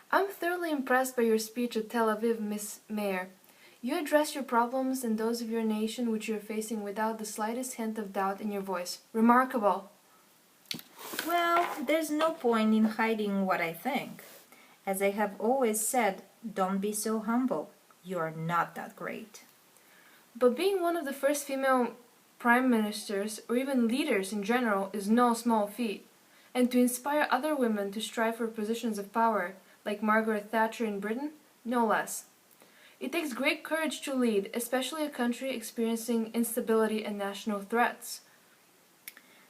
I'm thoroughly impressed by your speech at Tel Aviv, Miss Mayor. You address your problems and those of your nation which you are facing without the slightest hint of doubt in your voice. Remarkable! Well, there's no point in hiding what I think. As I have always said, don't be so humble. You are not that great. But being one of the first female prime ministers, or even leaders in general, is no small feat. And to inspire other women to strive for positions of power, like Margaret Thatcher in Britain, no less. It takes great courage to lead, especially a country experiencing instability and national threats.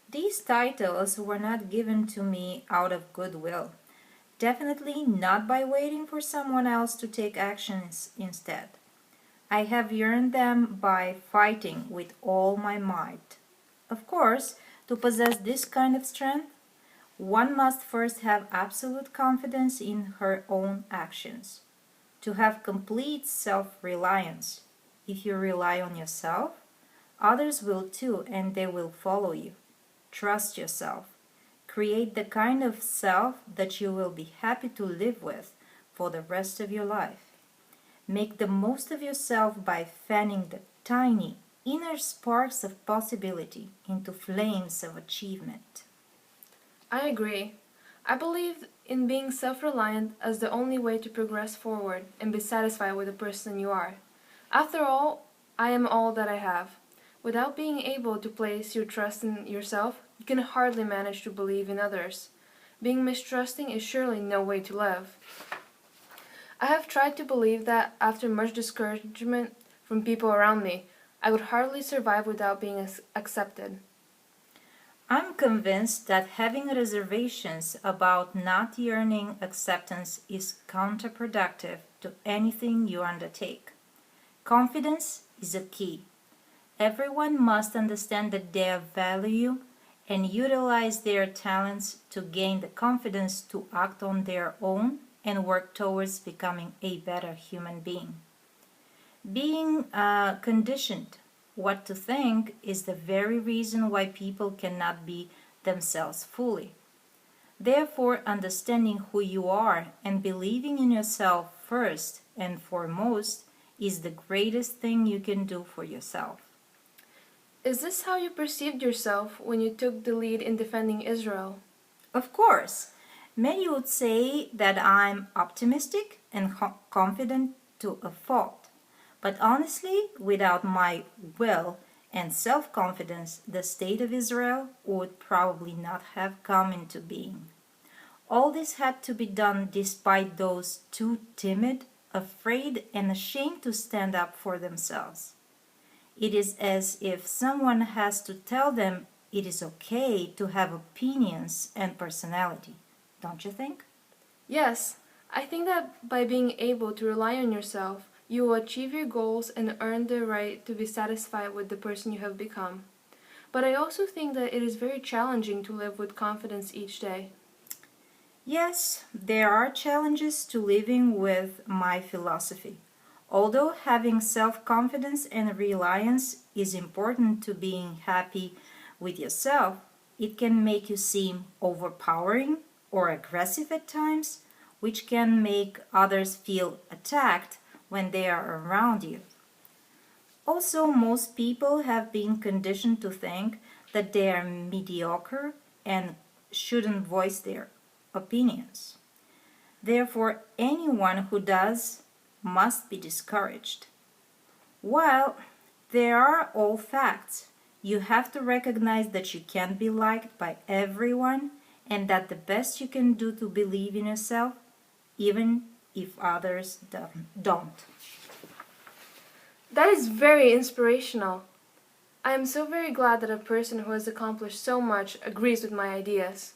These titles were not given to me out of goodwill. Definitely not by waiting for someone else to take actions instead. I have earned them by fighting with all my might. Of course, to possess this kind of strength, one must first have absolute confidence in her own actions. To have complete self-reliance. If you rely on yourself, others will too, and they will follow you. Trust yourself. Create the kind of self that you will be happy to live with for the rest of your life. Make the most of yourself by fanning the tiny inner sparks of possibility into flames of achievement. I agree. I believe in being self-reliant as the only way to progress forward and be satisfied with the person you are. After all, I am all that I have. Without being able to place your trust in yourself, you can hardly manage to believe in others. Being mistrusting is surely no way to live. I have tried to believe that after much discouragement from people around me, I would hardly survive without being accepted. I'm convinced that having reservations about not yearning acceptance is counterproductive to anything you undertake. Confidence is a key. Everyone must understand that their value and utilize their talents to gain the confidence to act on their own and work towards becoming a better human being. Being conditioned what to think is the very reason why people cannot be themselves fully. Therefore, understanding who you are and believing in yourself first and foremost is the greatest thing you can do for yourself. Is this how you perceived yourself when you took the lead in defending Israel? Of course, many would say that I'm optimistic and confident to a fault. But honestly, without my will and self-confidence, the state of Israel would probably not have come into being. All this had to be done despite those too timid, afraid, and ashamed to stand up for themselves. It is as if someone has to tell them it is okay to have opinions and personality, don't you think? Yes, I think that by being able to rely on yourself, you will achieve your goals and earn the right to be satisfied with the person you have become. But I also think that it is very challenging to live with confidence each day. Yes, there are challenges to living with my philosophy. Although having self-confidence and reliance is important to being happy with yourself, it can make you seem overpowering or aggressive at times, which can make others feel attacked when they are around you. Also, most people have been conditioned to think that they are mediocre and shouldn't voice their opinions. Therefore, anyone who does must be discouraged. While there are all facts, you have to recognize that you can't be liked by everyone and that the best you can do to believe in yourself, even if others don't. That is very inspirational. I am so very glad that a person who has accomplished so much agrees with my ideas.